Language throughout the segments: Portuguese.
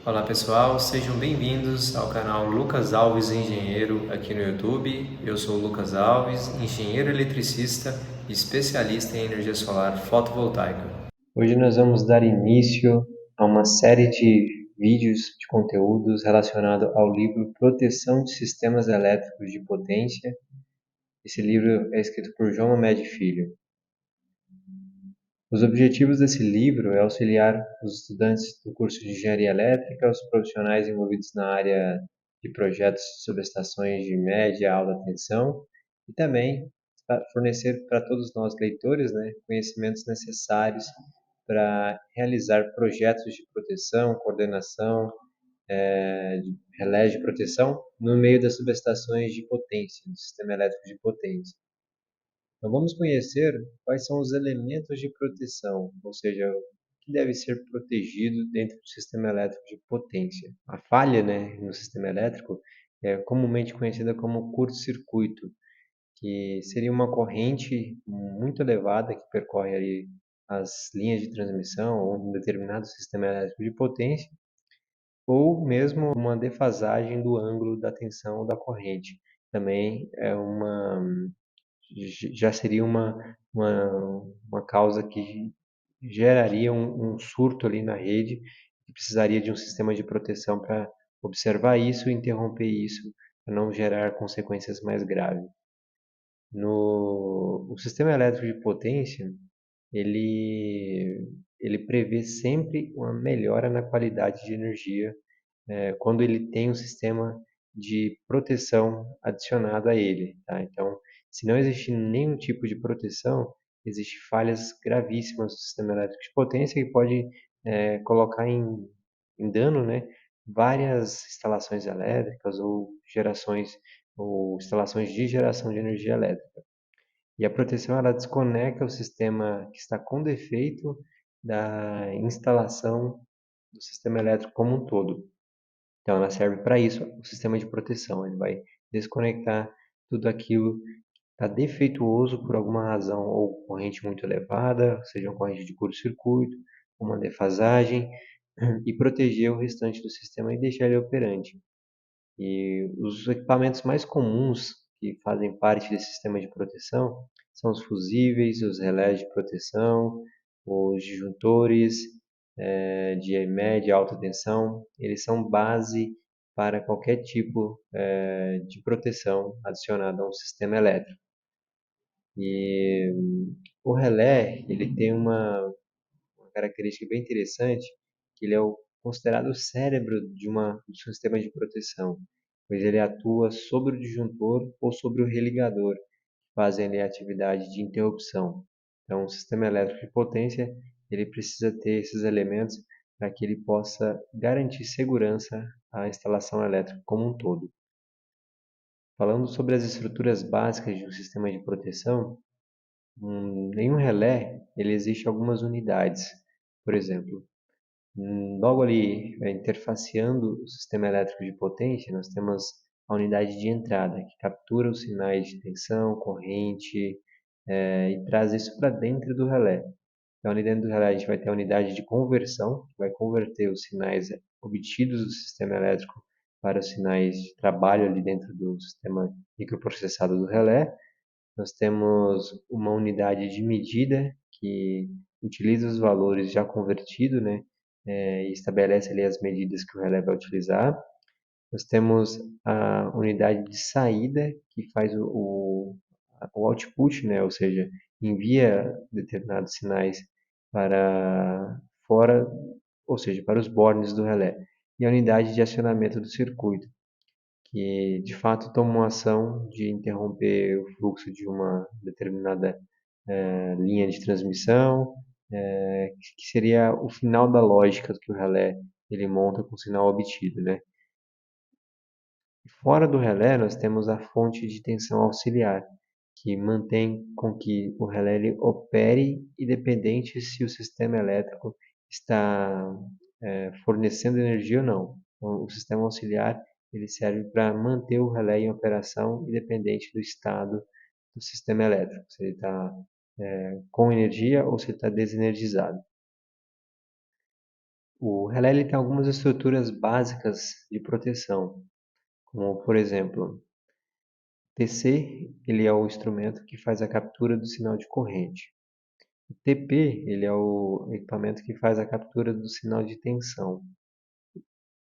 Olá pessoal, sejam bem-vindos ao canal Lucas Alves Engenheiro aqui no YouTube. Eu sou o Lucas Alves, engenheiro eletricista e especialista em energia solar fotovoltaica. Hoje nós vamos dar início a uma série de vídeos de conteúdos relacionado ao livro Proteção de Sistemas Elétricos de Potência. Esse livro é escrito por João Amédio Filho. Os objetivos desse livro é auxiliar os estudantes do curso de Engenharia Elétrica, os profissionais envolvidos na área de projetos de subestações de média e alta tensão e também fornecer para todos nós leitores, conhecimentos necessários para realizar projetos de proteção, coordenação, de relés de proteção no meio das subestações de potência, do sistema elétrico de potência. Então, vamos conhecer quais são os elementos de proteção, ou seja, o que deve ser protegido dentro do sistema elétrico de potência. A falha, no sistema elétrico é comumente conhecida como curto-circuito, que seria uma corrente muito elevada que percorre ali as linhas de transmissão ou um determinado sistema elétrico de potência, ou mesmo uma defasagem do ângulo da tensão da corrente. Também já seria uma causa que geraria um surto ali na rede e precisaria de um sistema de proteção para observar isso e interromper isso, para não gerar consequências mais graves. O sistema elétrico de potência, ele prevê sempre uma melhora na qualidade de energia quando ele tem um sistema de proteção adicionado a ele, tá? Então, se não existe nenhum tipo de proteção, existem falhas gravíssimas do sistema elétrico de potência que pode colocar em dano, várias instalações elétricas ou gerações ou instalações de geração de energia elétrica. E a proteção ela desconecta o sistema que está com defeito da instalação do sistema elétrico como um todo. Então, ela serve para isso, o sistema de proteção. Ele vai desconectar tudo aquilo que está defeituoso por alguma razão, ou corrente muito elevada, seja uma corrente de curto-circuito, uma defasagem, e proteger o restante do sistema e deixar ele operante. E os equipamentos mais comuns que fazem parte desse sistema de proteção são os fusíveis, os relés de proteção, os disjuntores de média e alta tensão. Eles são base para qualquer tipo de proteção adicionada a um sistema elétrico. E o relé ele tem uma característica bem interessante, que ele é considerado o cérebro de um sistema de proteção, pois ele atua sobre o disjuntor ou sobre o religador, que fazem ali a atividade de interrupção. Então, o sistema elétrico de potência, ele precisa ter esses elementos para que ele possa garantir segurança à instalação elétrica como um todo. Falando sobre as estruturas básicas de um sistema de proteção, em um relé ele existe algumas unidades. Por exemplo, logo ali, interfaceando o sistema elétrico de potência, nós temos a unidade de entrada, que captura os sinais de tensão, corrente, e traz isso para dentro do relé. Então, ali dentro do relé, a gente vai ter a unidade de conversão, que vai converter os sinais obtidos do sistema elétrico para os sinais de trabalho ali dentro do sistema microprocessado do relé. Nós temos uma unidade de medida que utiliza os valores já convertidos, e estabelece ali as medidas que o relé vai utilizar. Nós temos a unidade de saída que faz o output, ou seja, envia determinados sinais para fora, ou seja, para os bornes do relé. E a unidade de acionamento do circuito, que de fato tomam ação de interromper o fluxo de uma determinada linha de transmissão, que seria o final da lógica que o relé ele monta com o sinal obtido, E fora do relé nós temos a fonte de tensão auxiliar, que mantém com que o relé ele opere independente se o sistema elétrico está fornecendo energia ou não. Então, o sistema auxiliar ele serve para manter o relé em operação independente do estado do sistema elétrico, se ele está com energia ou se ele está desenergizado. O relé ele tem algumas estruturas básicas de proteção, como por exemplo, TC, ele é o instrumento que faz a captura do sinal de corrente. O TP, ele é o equipamento que faz a captura do sinal de tensão.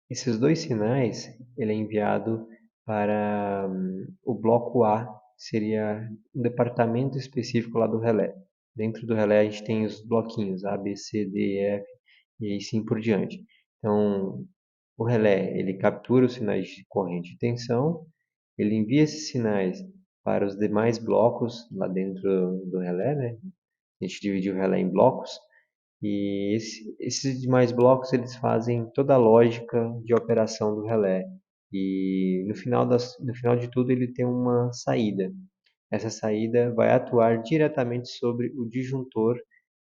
Esses dois sinais, ele é enviado para o bloco A, que seria um departamento específico lá do relé. Dentro do relé a gente tem os bloquinhos A, B, C, D, E, F e assim por diante. Então, o relé, ele captura os sinais de corrente e tensão, ele envia esses sinais para os demais blocos lá dentro do relé, né? A gente dividiu o relé em blocos, e esses demais blocos eles fazem toda a lógica de operação do relé. E no final de tudo ele tem uma saída. Essa saída vai atuar diretamente sobre o disjuntor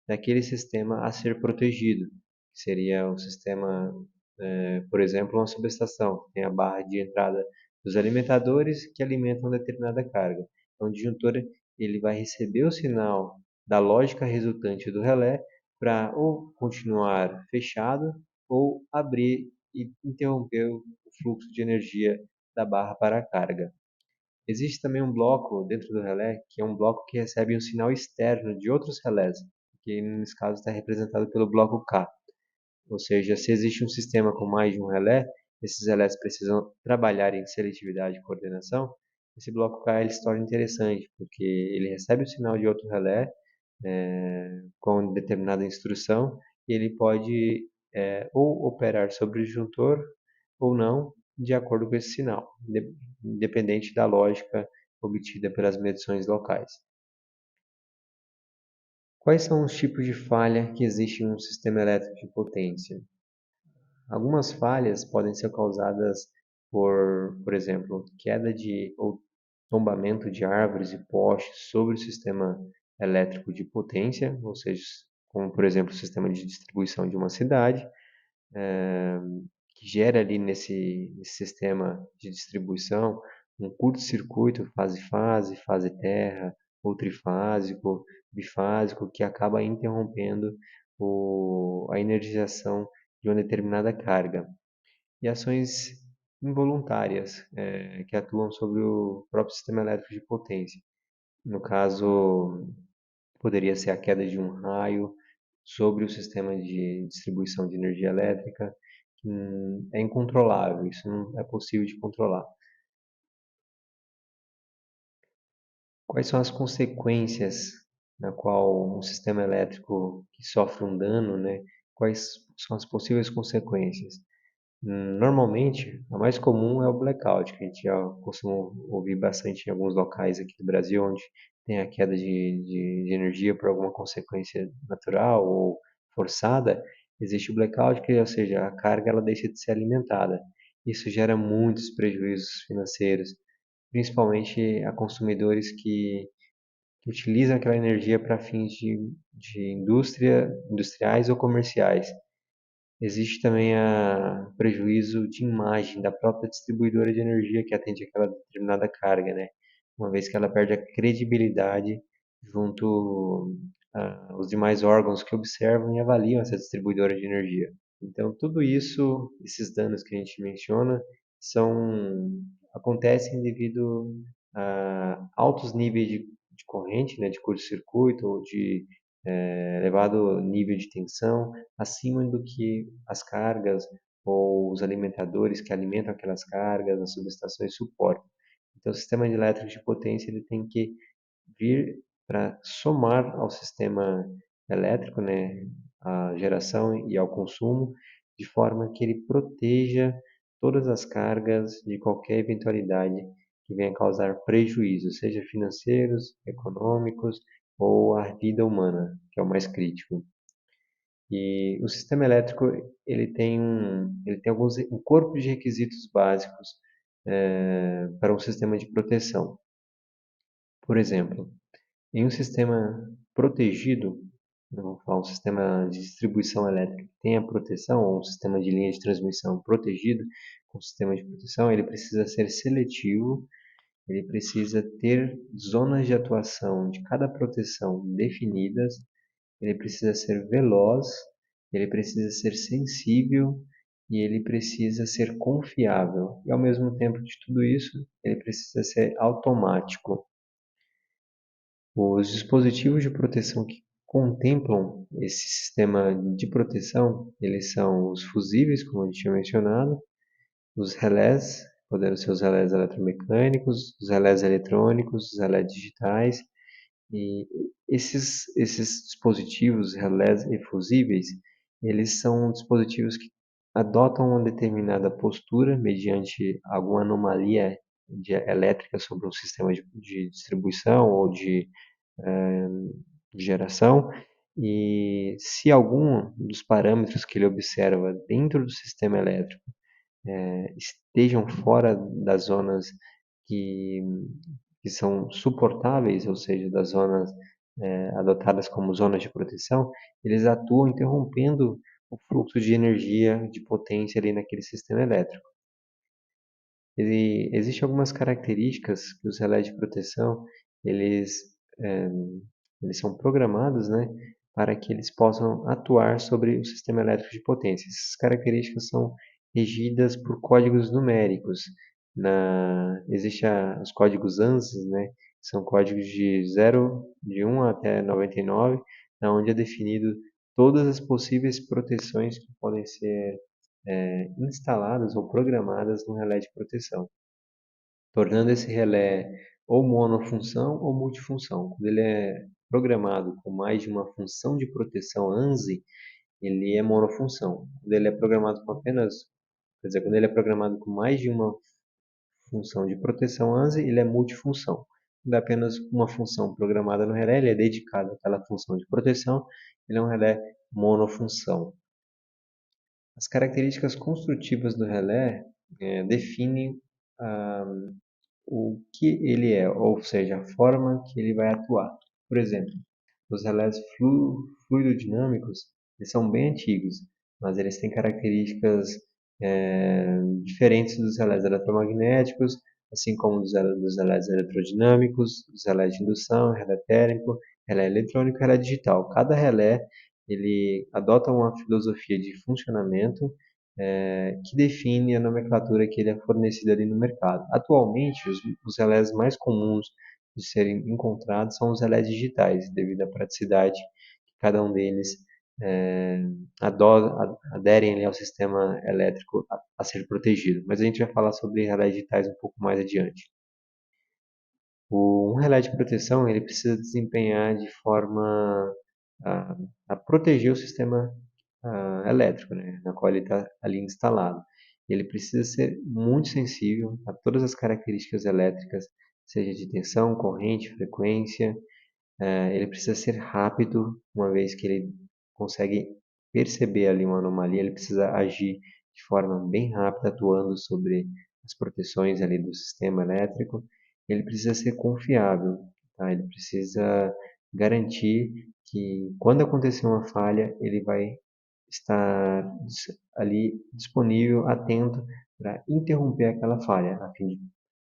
daquele sistema a ser protegido, que seria o sistema, por exemplo, uma subestação, que tem a barra de entrada dos alimentadores que alimentam determinada carga. Então, o disjuntor ele vai receber o sinal da lógica resultante do relé para ou continuar fechado ou abrir e interromper o fluxo de energia da barra para a carga. Existe também um bloco dentro do relé, que é um bloco que recebe um sinal externo de outros relés, que nesse caso está representado pelo bloco K. Ou seja, se existe um sistema com mais de um relé, esses relés precisam trabalhar em seletividade e coordenação. Esse bloco K ele se torna interessante, porque ele recebe o sinal de outro relé com determinada instrução e ele pode ou operar sobre o disjuntor ou não, de acordo com esse sinal, independente da lógica obtida pelas medições locais. Quais são os tipos de falha que existem em um sistema elétrico de potência? Algumas falhas podem ser causadas por exemplo, queda de ou tombamento de árvores e postes sobre o sistema elétrico de potência, ou seja, como por exemplo o sistema de distribuição de uma cidade, que gera ali nesse sistema de distribuição um curto-circuito fase-fase, fase-terra, ou trifásico, bifásico, que acaba interrompendo a energização de uma determinada carga. E ações involuntárias que atuam sobre o próprio sistema elétrico de potência. No caso, poderia ser a queda de um raio sobre o sistema de distribuição de energia elétrica, que é incontrolável, isso não é possível de controlar. Quais são as consequências na qual um sistema elétrico que sofre um dano, né? Quais são as possíveis consequências? Normalmente, a mais comum é o blackout, que a gente já costuma ouvir bastante em alguns locais aqui do Brasil, onde tem a queda de energia por alguma consequência natural ou forçada. Existe o blackout, que, ou seja, a carga ela deixa de ser alimentada. Isso gera muitos prejuízos financeiros, principalmente a consumidores que utilizam aquela energia para fins de industriais ou comerciais. Existe também o prejuízo de imagem da própria distribuidora de energia que atende aquela determinada carga, né? Uma vez que ela perde a credibilidade junto aos demais órgãos que observam e avaliam essa distribuidora de energia. Então, tudo isso, esses danos que a gente menciona, acontecem devido a altos níveis de corrente, né, de curto-circuito ou de elevado nível de tensão, acima do que as cargas ou os alimentadores que alimentam aquelas cargas, as subestações suportam. Então, o sistema elétrico de potência ele tem que vir para somar ao sistema elétrico, né, à geração e ao consumo, de forma que ele proteja todas as cargas de qualquer eventualidade que venha causar prejuízos, seja financeiros, econômicos ou à vida humana, que é o mais crítico. E o sistema elétrico ele tem um corpo de requisitos básicos para um sistema de proteção. Por exemplo, em um sistema protegido, vamos falar um sistema de distribuição elétrica que tenha proteção, ou um sistema de linha de transmissão protegido com sistema de proteção, ele precisa ser seletivo, ele precisa ter zonas de atuação de cada proteção definidas, ele precisa ser veloz ele precisa ser sensível e ele precisa ser confiável. E ao mesmo tempo de tudo isso, ele precisa ser automático. Os dispositivos de proteção que contemplam esse sistema de proteção, eles são os fusíveis, como a gente tinha mencionado, os relés, podendo ser os relés eletromecânicos, os relés eletrônicos, os relés digitais, e esses dispositivos relés e fusíveis, eles são dispositivos que adotam uma determinada postura mediante alguma anomalia elétrica sobre um sistema de distribuição ou de geração, e se algum dos parâmetros que ele observa dentro do sistema elétrico estejam fora das zonas que, que são suportáveis, ou seja, das zonas adotadas como zonas de proteção, eles atuam interrompendo o fluxo de energia, de potência ali naquele sistema elétrico. Existem algumas características que os relés de proteção eles, eh, eles são programados, né, para que eles possam atuar sobre o sistema elétrico de potência. Essas características são regidas por códigos numéricos. Existe os códigos ANSI, né, que são códigos de 1 até 99, onde é definido todas as possíveis proteções que podem ser instaladas ou programadas no relé de proteção, tornando esse relé ou monofunção ou multifunção. Quando ele é programado com mais de uma função de proteção ANSI, ele é monofunção. Quando ele é programado com apenas, quer dizer, quando ele é programado com mais de uma função de proteção ANSI, ele é multifunção. Quando é apenas uma função programada no relé, ele é dedicado àquela função de proteção, ele é um relé monofunção. As características construtivas do relé definem ah, o que ele é, ou seja, a forma que ele vai atuar. Por exemplo, os relés fluidodinâmicos eles são bem antigos, mas eles têm características diferentes dos relés eletromagnéticos, assim como dos relés eletrodinâmicos, dos relés de indução, relé térmico, relé eletrônico e relé digital. Cada relé ele adota uma filosofia de funcionamento que define a nomenclatura que ele é fornecida ali no mercado. Atualmente, os relés mais comuns de serem encontrados são os relés digitais, devido à praticidade que cada um deles é, aderem ali ao sistema elétrico a ser protegido. Mas a gente vai falar sobre relés digitais um pouco mais adiante. Um relé de proteção ele precisa desempenhar de forma a, a proteger o sistema elétrico, né, na qual ele está ali instalado. Ele precisa ser muito sensível a todas as características elétricas, seja de tensão, corrente, frequência. Ele precisa ser rápido, uma vez que ele consegue perceber ali uma anomalia, ele precisa agir de forma bem rápida, atuando sobre as proteções ali do sistema elétrico. Ele precisa ser confiável, tá? Ele precisa garantir que quando acontecer uma falha, ele vai estar ali disponível, atento para interromper aquela falha, a fim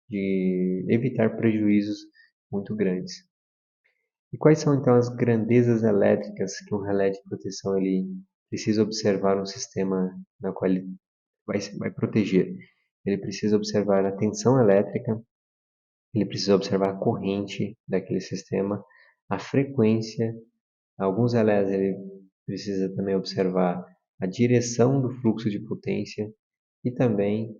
de evitar prejuízos muito grandes. E quais são então as grandezas elétricas que um relé de proteção ele precisa observar no sistema na qual ele vai proteger? Ele precisa observar a tensão elétrica, ele precisa observar a corrente daquele sistema, a frequência. Alguns relés ele precisa também observar a direção do fluxo de potência e também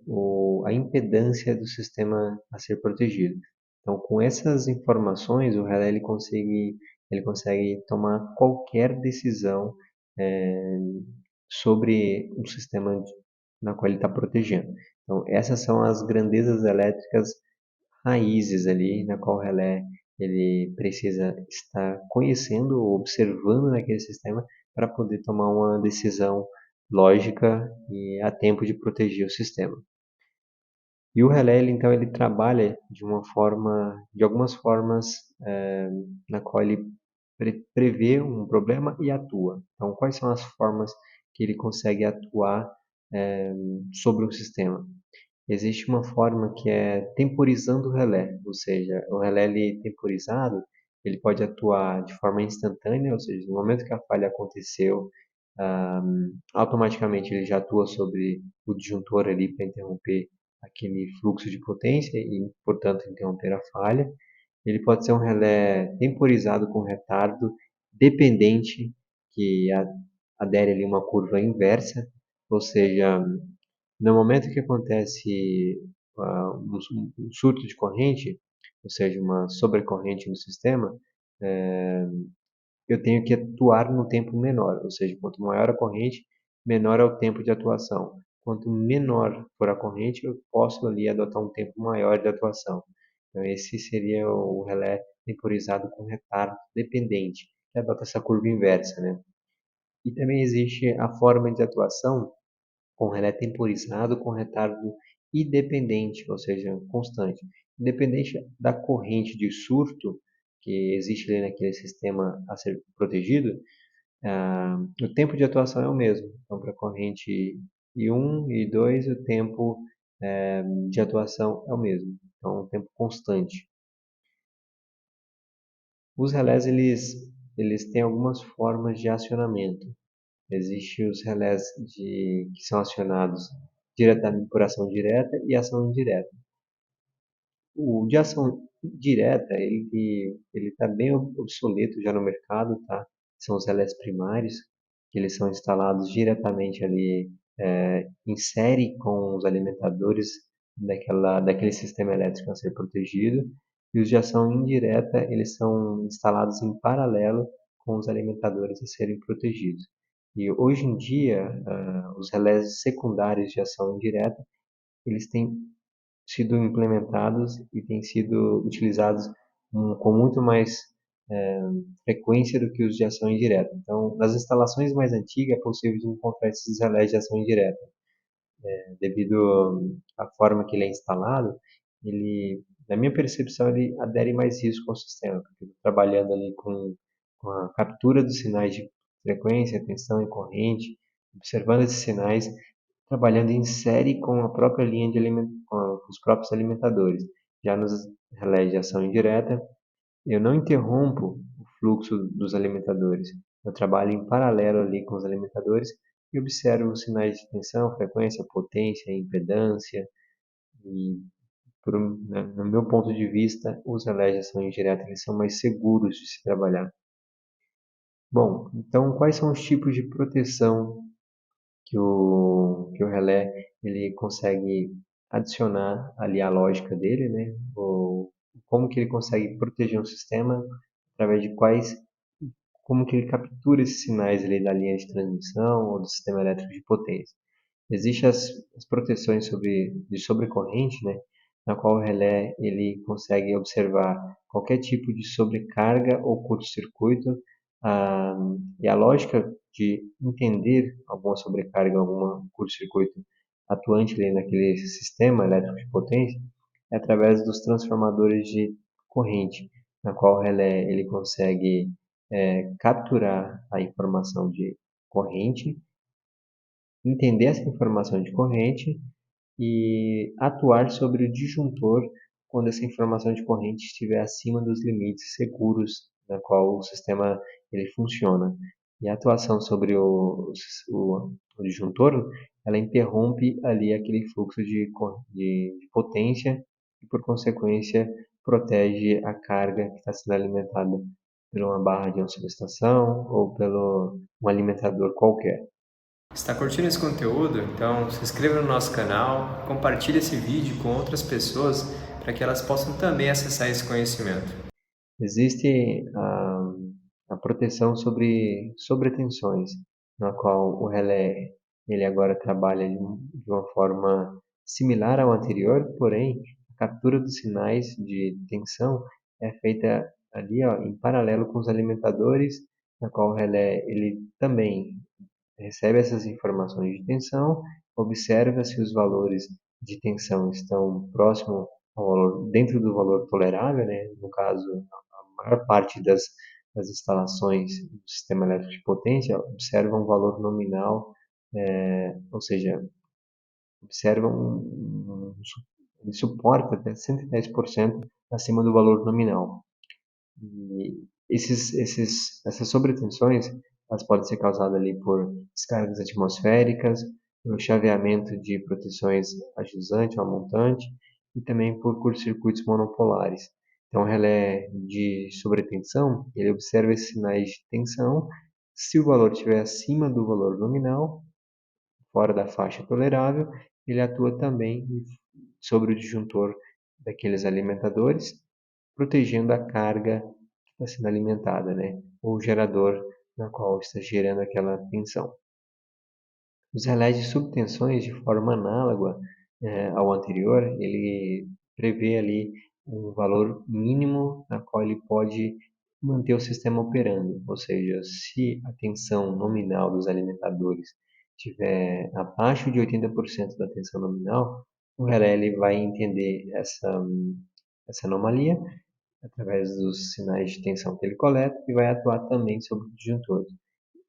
a impedância do sistema a ser protegido. Então, com essas informações, o relé ele consegue tomar qualquer decisão sobre o sistema na qual ele está protegendo. Então, essas são as grandezas elétricas raízes ali, na qual o relé ele precisa estar conhecendo ou observando naquele sistema para poder tomar uma decisão lógica e a tempo de proteger o sistema. E o relé, então, ele trabalha de algumas formas na qual ele prevê um problema e atua. Então, quais são as formas que ele consegue atuar sobre o sistema? Existe uma forma que é temporizando o relé, ou seja, o relé ele temporizado, ele pode atuar de forma instantânea, ou seja, no momento que a falha aconteceu, automaticamente ele já atua sobre o disjuntor ali para interromper aquele fluxo de potência e, portanto, interromper a falha. Ele pode ser um relé temporizado com retardo dependente, que adere ali uma curva inversa, ou seja, no momento que acontece um surto de corrente, ou seja, uma sobrecorrente no sistema, eu tenho que atuar no tempo menor, ou seja, quanto maior a corrente, menor é o tempo de atuação. Quanto menor for a corrente, eu posso ali adotar um tempo maior de atuação. Então, esse seria o relé temporizado com retardo dependente, que adota essa curva inversa, né? E também existe a forma de atuação com relé temporizado com retardo independente, ou seja, constante. Independente da corrente de surto que existe ali naquele sistema a ser protegido, o tempo de atuação é o mesmo. Então, para a corrente I1 e I2, o tempo de atuação é o mesmo. Então, um tempo constante. Os relés, eles têm algumas formas de acionamento. Existem os relés que são acionados diretamente por ação direta e ação indireta. O de ação direta, ele está bem obsoleto já no mercado, tá? São os relés primários, que eles são instalados diretamente ali em série com os alimentadores daquele sistema elétrico a ser protegido. E os de ação indireta, eles são instalados em paralelo com os alimentadores a serem protegidos. E hoje em dia, os relés secundários de ação indireta, eles têm sido implementados e têm sido utilizados com muito mais eh, frequência do que os de ação indireta. Então, nas instalações mais antigas é possível de encontrar esses relés de ação indireta. Devido à forma que ele é instalado, na minha percepção, ele adere mais risco ao sistema, porque trabalhando ali com a captura dos sinais de frequência, tensão e corrente, observando esses sinais, trabalhando em série com a própria linha com os próprios alimentadores. Já nos relés de ação indireta, eu não interrompo o fluxo dos alimentadores. Eu trabalho em paralelo ali com os alimentadores e observo os sinais de tensão, frequência, potência, impedância e, no meu ponto de vista, os relés de ação indireta eles são mais seguros de se trabalhar. Bom, então quais são os tipos de proteção que o relé ele consegue adicionar ali à lógica dele, né? Como que ele consegue proteger um sistema através de como que ele captura esses sinais ali da linha de transmissão ou do sistema elétrico de potência. Existem as proteções de sobrecorrente, né? Na qual o relé ele consegue observar qualquer tipo de sobrecarga ou curto-circuito, ah, e a lógica de entender alguma sobrecarga, algum curto-circuito atuante ali naquele sistema elétrico de potência é através dos transformadores de corrente, na qual o relé ele consegue capturar a informação de corrente, entender essa informação de corrente e atuar sobre o disjuntor quando essa informação de corrente estiver acima dos limites seguros na qual o sistema ele funciona. E a atuação sobre o disjuntor, ela interrompe ali aquele fluxo de potência e, por consequência, protege a carga que está sendo alimentada por uma barra de uma subestação ou pelo um alimentador qualquer. Está curtindo esse conteúdo? Então se inscreva no nosso canal, compartilhe esse vídeo com outras pessoas para que elas possam também acessar esse conhecimento. Existe a proteção sobre sobretensões, na qual o relé ele agora trabalha de uma forma similar ao anterior, porém a captura dos sinais de tensão é feita ali ó, em paralelo com os alimentadores, na qual o relé ele também recebe essas informações de tensão, observa se os valores de tensão estão próximo ao valor, dentro do valor tolerável, né? No caso, a maior parte das instalações do sistema elétrico de potência observa um valor nominal, ou seja, observa ele suporta até 110% acima do valor nominal. E essas sobretensões, Elas podem ser causadas ali por descargas atmosféricas, pelo chaveamento de proteções a jusante ou a montante e também por curtos-circuitos monopolares. Então, o relé de sobretensão, ele observa esses sinais de tensão. Se o valor estiver acima do valor nominal, fora da faixa tolerável, ele atua também sobre o disjuntor daqueles alimentadores, protegendo a carga que está sendo alimentada, né? Ou o gerador na qual está gerando aquela tensão. Os relés de subtensões, de forma análoga ao anterior, ele prevê ali um valor mínimo na qual ele pode manter o sistema operando, ou seja, se a tensão nominal dos alimentadores estiver abaixo de 80% da tensão nominal, o relé ele vai entender essa anomalia através dos sinais de tensão que ele coleta e vai atuar também sobre o disjuntor.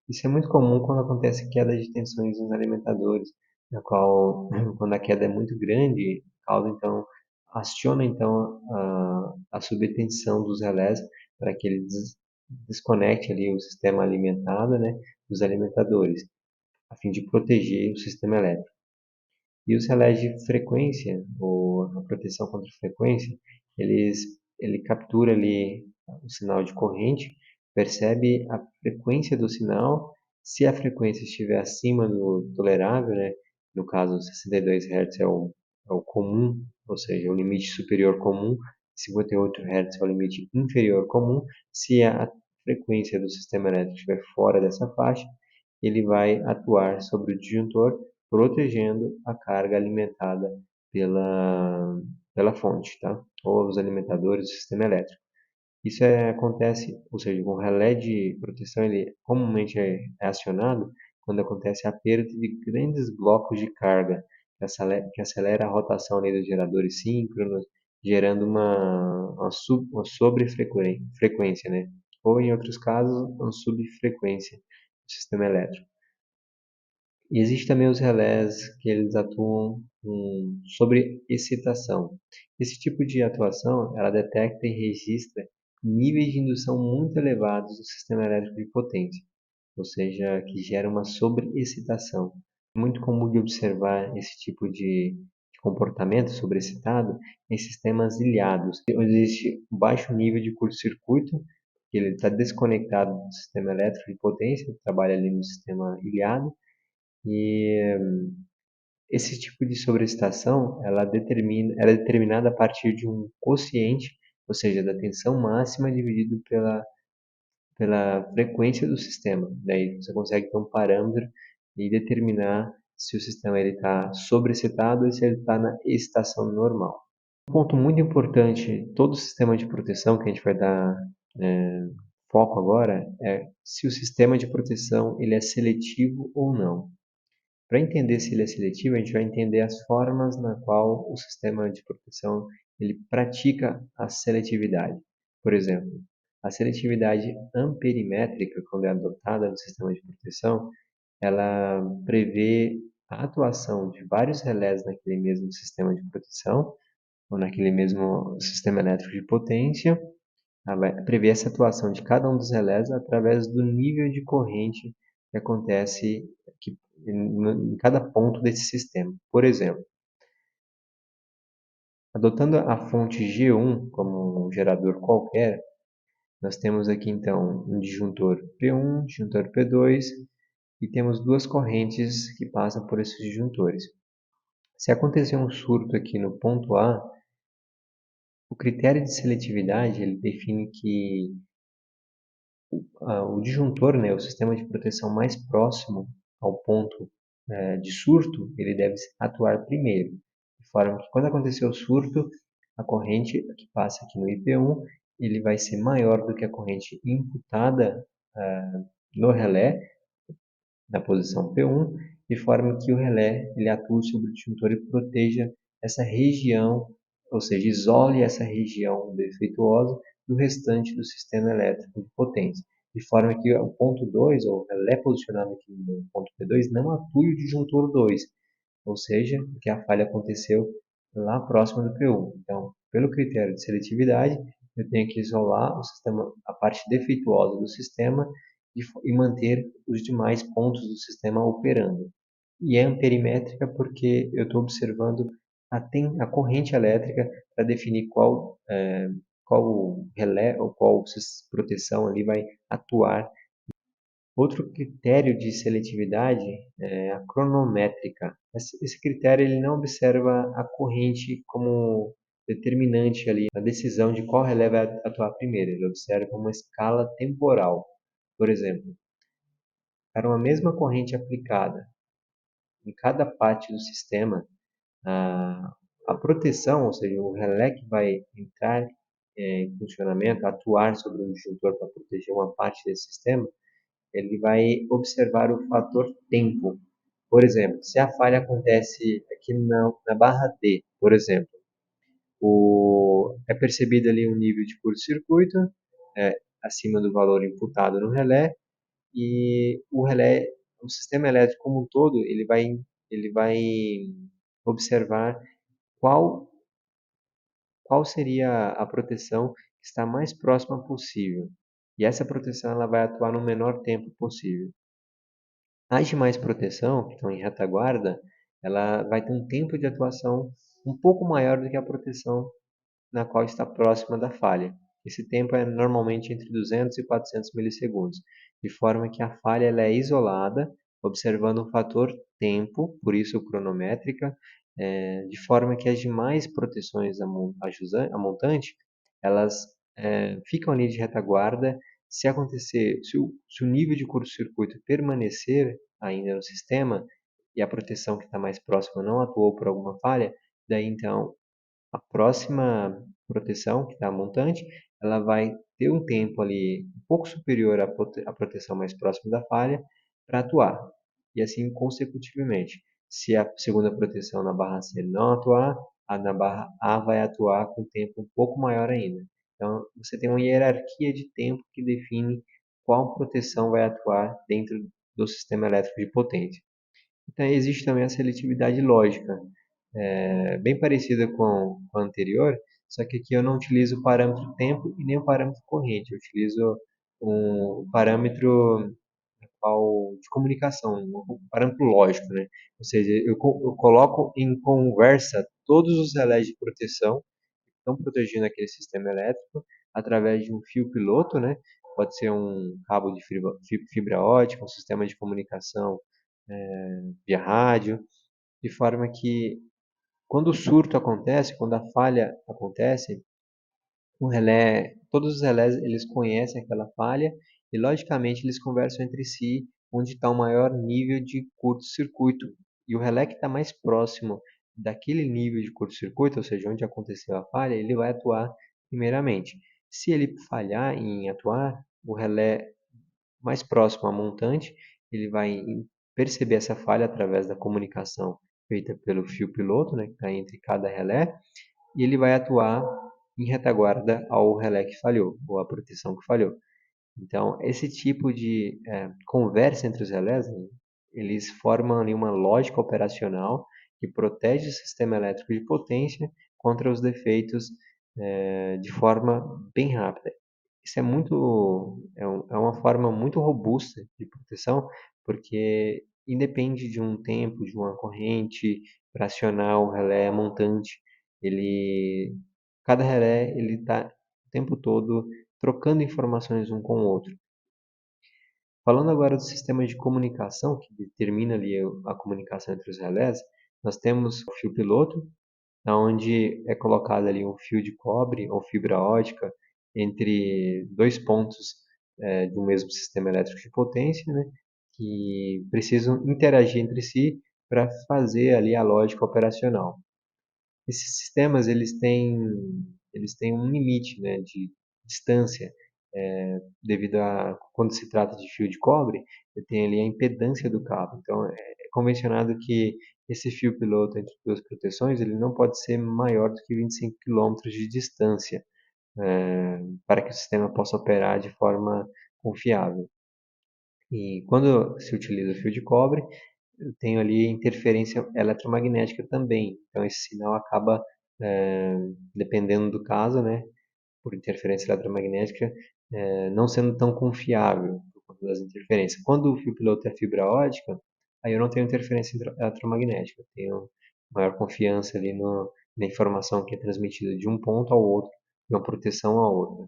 Isso é muito comum quando acontece queda de tensões nos alimentadores, na qual, quando a queda é muito grande, causa então, aciona então a subtensão dos relés para que ele desconecte ali o sistema alimentado, né, dos alimentadores, a fim de proteger o sistema elétrico. E os relés de frequência, ou a proteção contra frequência, ele captura ali o sinal de corrente, percebe a frequência do sinal. Se a frequência estiver acima do tolerável, né, no caso 62 Hz é o comum, ou seja, o limite superior comum, 58 Hz é o limite inferior comum. Se a frequência do sistema elétrico estiver fora dessa faixa, ele vai atuar sobre o disjuntor, protegendo a carga alimentada pela fonte, tá? Ou os alimentadores do sistema elétrico. Isso acontece, ou seja, o relé de proteção ele comumente é acionado quando acontece a perda de grandes blocos de carga, que acelera a rotação ali dos geradores síncronos, gerando uma sobrefrequência, né? Ou, em outros casos, uma subfrequência do sistema elétrico. E existe também os relés que eles atuam sobre excitação. Esse tipo de atuação, ela detecta e registra níveis de indução muito elevados do sistema elétrico de potência, ou seja, que gera uma sobreexcitação. É muito comum de observar esse tipo de comportamento sobreexcitado em sistemas ilhados, onde existe um baixo nível de curto-circuito, que ele está desconectado do sistema elétrico de potência, trabalha ali no sistema ilhado, e esse tipo de sobreexcitação, ela é determinada a partir de um quociente, ou seja, da tensão máxima dividido pela frequência do sistema. Daí você consegue ter um parâmetro e determinar se o sistema está sobreexcitado ou se ele está na excitação normal. Um ponto muito importante, todo sistema de proteção que a gente vai dar foco agora é se o sistema de proteção ele é seletivo ou não. Para entender se ele é seletivo, a gente vai entender as formas na qual o sistema de proteção ele pratica a seletividade. Por exemplo, a seletividade amperimétrica, quando é adotada no sistema de proteção, ela prevê a atuação de vários relés naquele mesmo sistema de proteção, ou naquele mesmo sistema elétrico de potência. Ela vai prever essa atuação de cada um dos relés através do nível de corrente que acontece aqui em cada ponto desse sistema. Por exemplo, adotando a fonte G1 como um gerador qualquer, nós temos aqui então um disjuntor P1, disjuntor P2 e temos duas correntes que passam por esses disjuntores. Se acontecer um surto aqui no ponto A, o critério de seletividade ele define que o disjuntor, né, o sistema de proteção mais próximo ao ponto de surto, ele deve atuar primeiro, de forma que quando acontecer o surto, a corrente que passa aqui no IP1, ele vai ser maior do que a corrente imputada no relé, na posição P1, de forma que o relé ele atue sobre o disjuntor e proteja essa região, ou seja, isole essa região defeituosa do restante do sistema elétrico de potência, de forma que o ponto 2, ou o relé posicionado aqui no ponto P2, não atue o disjuntor 2, ou seja, que a falha aconteceu lá próximo do P1. Então, pelo critério de seletividade, eu tenho que isolar o sistema, a parte defeituosa do sistema e manter os demais pontos do sistema operando. E é amperimétrica porque eu estou observando a corrente elétrica para definir qual relé ou qual proteção ali vai atuar. Outro critério de seletividade é a cronométrica. Esse critério ele não observa a corrente como determinante ali na decisão de qual relé vai atuar primeiro. Ele observa uma escala temporal. Por exemplo, para uma mesma corrente aplicada em cada parte do sistema, a, a proteção, ou seja, o relé que vai entrar em funcionamento, atuar sobre o disjuntor para proteger uma parte desse sistema, ele vai observar o fator tempo. Por exemplo, se a falha acontece aqui na barra D, por exemplo, é percebido ali um nível de curto-circuito acima do valor imputado no relé e o sistema elétrico como um todo, ele vai observar qual, qual seria a proteção que está mais próxima possível. E essa proteção ela vai atuar no menor tempo possível. As demais proteção, que estão em retaguarda, ela vai ter um tempo de atuação um pouco maior do que a proteção na qual está próxima da falha. Esse tempo é normalmente entre 200 e 400 milissegundos, de forma que a falha ela é isolada, observando o fator tempo, por isso cronométrica, de forma que as demais proteções a montante, elas ficam ali de retaguarda. Se acontecer, se o nível de curto-circuito permanecer ainda no sistema e a proteção que está mais próxima não atuou por alguma falha, daí então a próxima proteção, que está a montante, ela vai ter um tempo ali um pouco superior à proteção mais próxima da falha para atuar. E assim consecutivamente. Se a segunda proteção na barra C não atuar, a na barra A vai atuar com tempo um pouco maior ainda. Então, você tem uma hierarquia de tempo que define qual proteção vai atuar dentro do sistema elétrico de potência. Então, existe também a seletividade lógica, bem parecida com a anterior, só que aqui eu não utilizo o parâmetro tempo e nem o parâmetro corrente, eu utilizo um parâmetro de comunicação, um parâmetro lógico, né? Ou seja, eu coloco em conversa todos os relés de proteção que estão protegendo aquele sistema elétrico através de um fio piloto, né? Pode ser um cabo de fibra ótica, um sistema de comunicação via rádio, de forma que quando o surto acontece, quando a falha acontece, todos os relés eles conhecem aquela falha e logicamente eles conversam entre si onde está o maior nível de curto-circuito. E o relé que está mais próximo daquele nível de curto-circuito, ou seja, onde aconteceu a falha, ele vai atuar primeiramente. Se ele falhar em atuar, o relé mais próximo à montante, ele vai perceber essa falha através da comunicação feita pelo fio piloto, né, que está entre cada relé, e ele vai atuar em retaguarda ao relé que falhou, ou à proteção que falhou. Então, esse tipo de conversa entre os relés, né, eles formam ali uma lógica operacional que protege o sistema elétrico de potência contra os defeitos de forma bem rápida. Isso é uma forma muito robusta de proteção, porque independe de um tempo, de uma corrente para acionar o relé montante, ele, cada relé ele está o tempo todo trocando informações um com o outro. Falando agora do sistema de comunicação, que determina ali a comunicação entre os relés, nós temos o fio piloto, onde é colocado ali um fio de cobre ou fibra ótica entre dois pontos de um mesmo sistema elétrico de potência, né, que precisam interagir entre si para fazer ali a lógica operacional. Esses sistemas eles têm um limite, né, de distância, devido a quando se trata de fio de cobre, tem ali a impedância do cabo. Então é convencionado que esse fio piloto entre duas proteções ele não pode ser maior do que 25 quilômetros de distância, para que o sistema possa operar de forma confiável. E quando se utiliza o fio de cobre, eu tenho ali interferência eletromagnética também. Então esse sinal acaba, dependendo do caso, né, por interferência eletromagnética, não sendo tão confiável, por das interferências. Quando o fio piloto é fibra ótica, aí eu não tenho interferência eletromagnética, eu tenho maior confiança ali na informação que é transmitida de um ponto ao outro, de uma proteção à outra.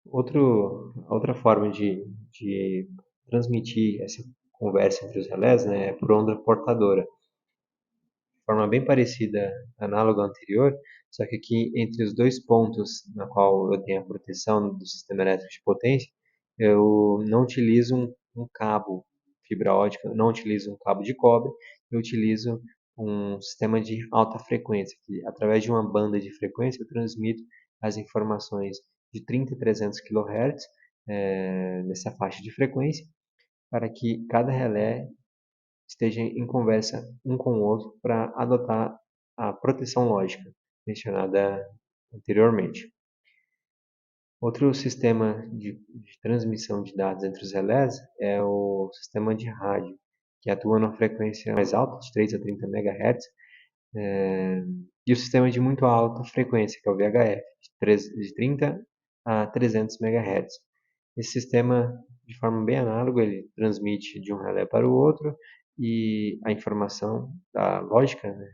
Outra forma de transmitir essa conversa entre os relés, né, é por onda portadora. De forma bem parecida, análoga ao anterior, só que aqui entre os dois pontos na qual eu tenho a proteção do sistema elétrico de potência, eu não utilizo um cabo fibra ótica, não utilizo um cabo de cobre, eu utilizo um sistema de alta frequência, que através de uma banda de frequência eu transmito as informações de 30 a 300 kHz nessa faixa de frequência, para que cada relé esteja em conversa um com o outro para adotar a proteção lógica mencionada anteriormente. Outro sistema de transmissão de dados entre os relés é o sistema de rádio, que atua numa frequência mais alta, de 3 a 30 MHz, e o sistema de muito alta frequência, que é o VHF, de 30 a 300 MHz. Esse sistema, de forma bem análoga, ele transmite de um relé para o outro e a informação da lógica, né,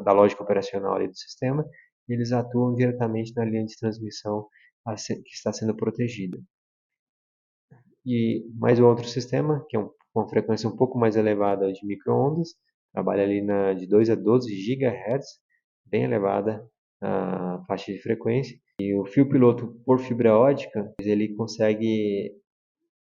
da lógica operacional ali do sistema, e eles atuam diretamente na linha de transmissão que está sendo protegida. E mais um outro sistema, que é com uma frequência um pouco mais elevada de microondas, trabalha ali de 2 a 12 GHz, bem elevada a faixa de frequência. E o fio piloto por fibra ótica, ele consegue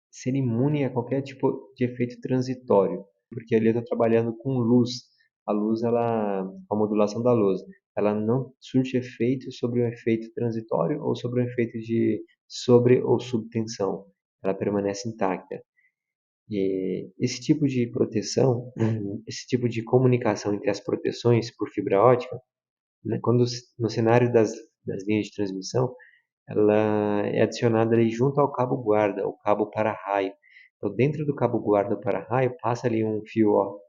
ser imune a qualquer tipo de efeito transitório, porque ali eu estou trabalhando com luz. A luz, a modulação da luz, ela não surte efeito sobre um efeito transitório ou sobre um efeito de sobre ou subtensão. Ela permanece intacta. E esse tipo de proteção, esse tipo de comunicação entre as proteções por fibra ótica, né, quando no cenário das linhas de transmissão, ela é adicionada ali junto ao cabo guarda, o cabo para-raio. Então, dentro do cabo guarda para-raio, passa ali um fio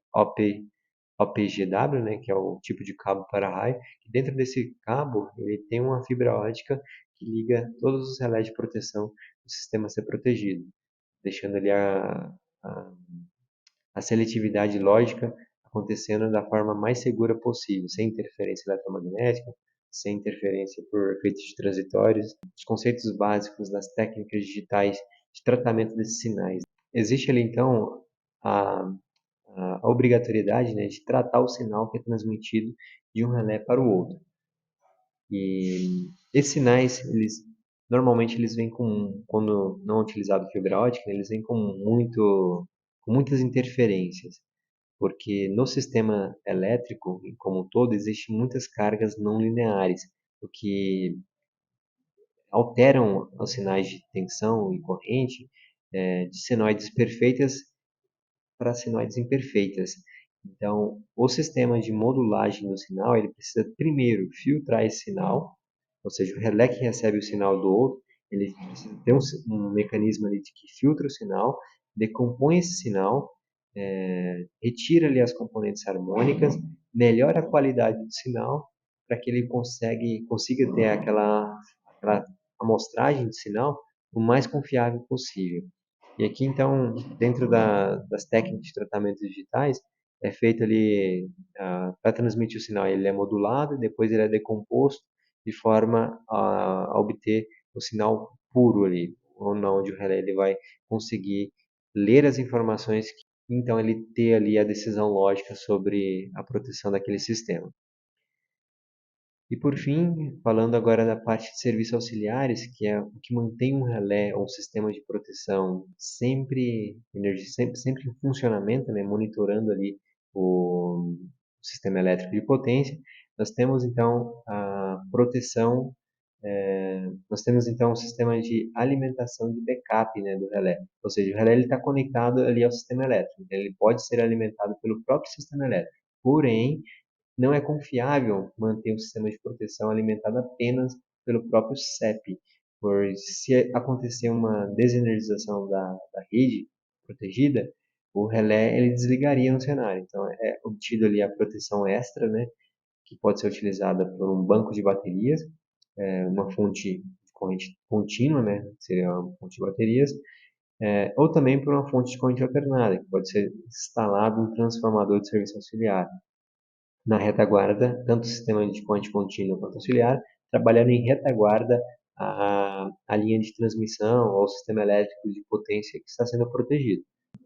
OPGW, né, que é o tipo de cabo para-raio, e dentro desse cabo ele tem uma fibra ótica que liga todos os relés de proteção do sistema a ser protegido, deixando ali a, a seletividade lógica acontecendo da forma mais segura possível, sem interferência eletromagnética, sem interferência por efeitos de transitórios, os conceitos básicos das técnicas digitais de tratamento desses sinais. Existe ali então a, a obrigatoriedade, né, de tratar o sinal que é transmitido de um relé para o outro. E esses sinais, normalmente eles vêm quando não utilizado fibra ótica, eles vêm com muitas interferências, porque no sistema elétrico, como um todo, existem muitas cargas não lineares, o que alteram os sinais de tensão e corrente de senoides perfeitas para senoides imperfeitas. Então, o sistema de modulagem do sinal, ele precisa primeiro filtrar esse sinal, ou seja, o relé que recebe o sinal do outro, ele precisa ter um mecanismo ali de que filtra o sinal, decompõe esse sinal, retira ali as componentes harmônicas, melhora a qualidade do sinal para que ele consiga ter aquela amostragem de sinal o mais confiável possível. E aqui, então, dentro das técnicas de tratamento digitais, é feito ali, para transmitir o sinal, ele é modulado e depois ele é decomposto de forma a obter o sinal puro ali, onde o relé ele vai conseguir ler as informações, então ele ter ali a decisão lógica sobre a proteção daquele sistema. E por fim, falando agora da parte de serviços auxiliares, que é o que mantém um relé ou um sistema de proteção sempre em funcionamento, né, monitorando ali o sistema elétrico de potência, nós temos então a proteção, nós temos então um sistema de alimentação de backup, né, do relé. Ou seja, o relé está conectado ali ao sistema elétrico, então ele pode ser alimentado pelo próprio sistema elétrico. Porém, não é confiável manter o sistema de proteção alimentado apenas pelo próprio CEP, pois se acontecer uma desenergização da rede protegida, o relé ele desligaria no cenário. Então é obtido ali a proteção extra, né, que pode ser utilizada por um banco de baterias, uma fonte de corrente contínua, né, seria uma fonte de baterias, ou também por uma fonte de corrente alternada, que pode ser instalado um transformador de serviço auxiliar. Na retaguarda, tanto o sistema de corrente contínua quanto auxiliar, trabalhando em retaguarda a linha de transmissão ou o sistema elétrico de potência que está sendo protegido.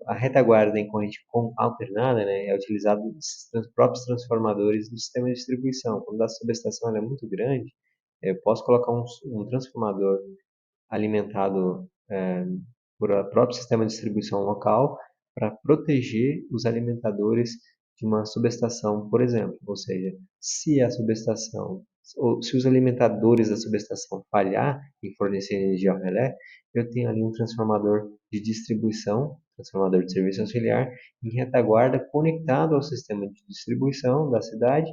A retaguarda em corrente alternada, né, é utilizado nos próprios transformadores do sistema de distribuição. Quando a subestação é muito grande, eu posso colocar um transformador alimentado por o próprio sistema de distribuição local para proteger os alimentadores de uma subestação, por exemplo. Ou seja, se a subestação ou se os alimentadores da subestação falhar em fornecer energia ao relé, eu tenho ali um transformador de distribuição, transformador de serviço auxiliar, em retaguarda conectado ao sistema de distribuição da cidade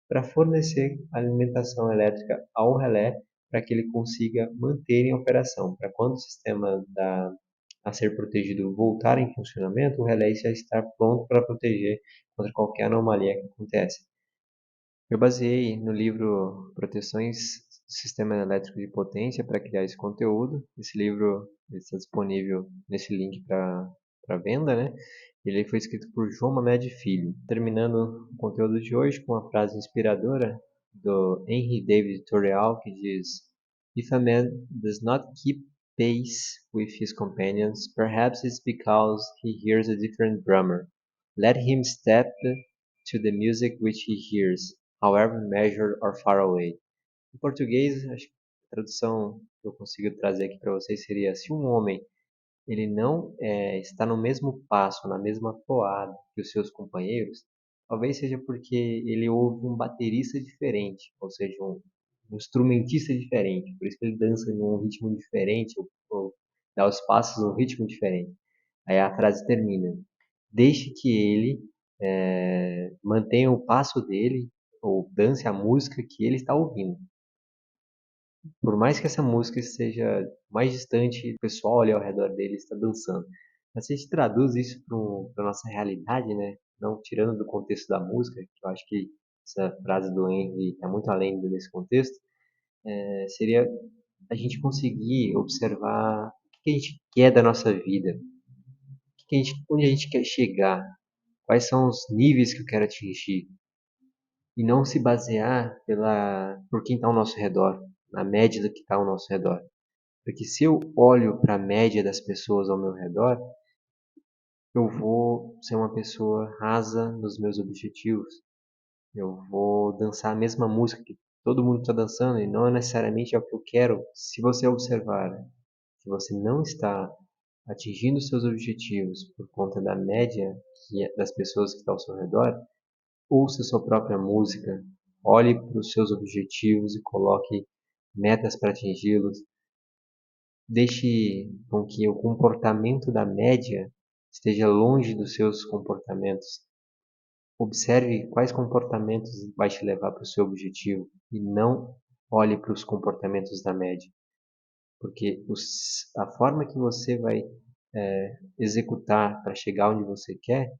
para fornecer alimentação elétrica ao relé para que ele consiga manter em operação, para quando o sistema a ser protegido voltar em funcionamento, o relé já estar pronto para proteger contra qualquer anomalia que acontece. Eu baseei no livro Proteções do Sistema Elétrico de Potência para criar esse conteúdo. Esse livro está disponível nesse link para venda, né? Ele foi escrito por João Mamed Filho. Terminando o conteúdo de hoje com uma frase inspiradora do Henry David Thoreau que diz: If a man does not keep pace with his companions, perhaps it's because he hears a different drummer. Let him step to the music which he hears, however measured or far away. Em português, acho que a tradução que eu consigo trazer aqui para vocês seria: se um homem ele não está no mesmo passo, na mesma toada que os seus companheiros, talvez seja porque ele ouve um baterista diferente, ou seja, um instrumentista diferente, por isso que ele dança em um ritmo diferente, ou dá os passos num ritmo diferente. Aí a frase termina: deixe que ele mantenha o passo dele, ou dance a música que ele está ouvindo. Por mais que essa música seja mais distante, o pessoal ali ao redor dele está dançando. Mas se a gente traduz isso para a nossa realidade, né? Não tirando do contexto da música, que eu acho que essa frase do Henry está muito além desse contexto, seria a gente conseguir observar o que a gente quer da nossa vida, onde a gente quer chegar, quais são os níveis que eu quero atingir, e não se basear por quem está ao nosso redor, na média do que está ao nosso redor. Porque se eu olho para a média das pessoas ao meu redor, eu vou ser uma pessoa rasa nos meus objetivos. Eu vou dançar a mesma música que todo mundo está dançando e não necessariamente é o que eu quero. Se você observar que você não está atingindo seus objetivos por conta da média das pessoas que estão ao seu redor, ouça sua própria música, olhe para os seus objetivos e coloque metas para atingi-los. Deixe com que o comportamento da média esteja longe dos seus comportamentos. Observe quais comportamentos vai te levar para o seu objetivo e não olhe para os comportamentos da média. Porque a forma que você vai executar para chegar onde você quer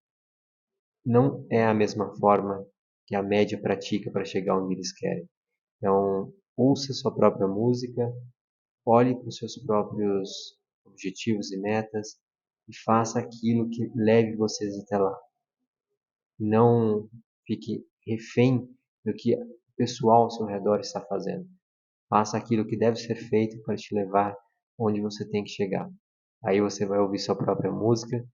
não é a mesma forma que a média pratica para chegar onde eles querem. Então, ouça sua própria música, olhe para os seus próprios objetivos e metas e faça aquilo que leve vocês até lá. Não fique refém do que o pessoal ao seu redor está fazendo. Faça aquilo que deve ser feito para te levar onde você tem que chegar. Aí você vai ouvir sua própria música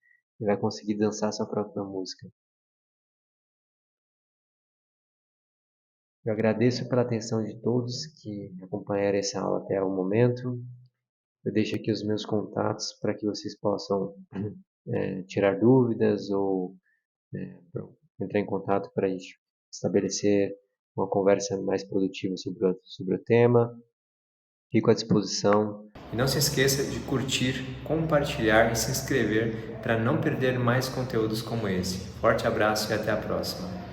e vai conseguir dançar sua própria música. Eu agradeço pela atenção de todos que acompanharam essa aula até o momento. Eu deixo aqui os meus contatos para que vocês possam tirar dúvidas ou entrar em contato para a gente estabelecer uma conversa mais produtiva sobre o tema. Fico à disposição. E não se esqueça de curtir, compartilhar e se inscrever para não perder mais conteúdos como esse. Forte abraço e até a próxima.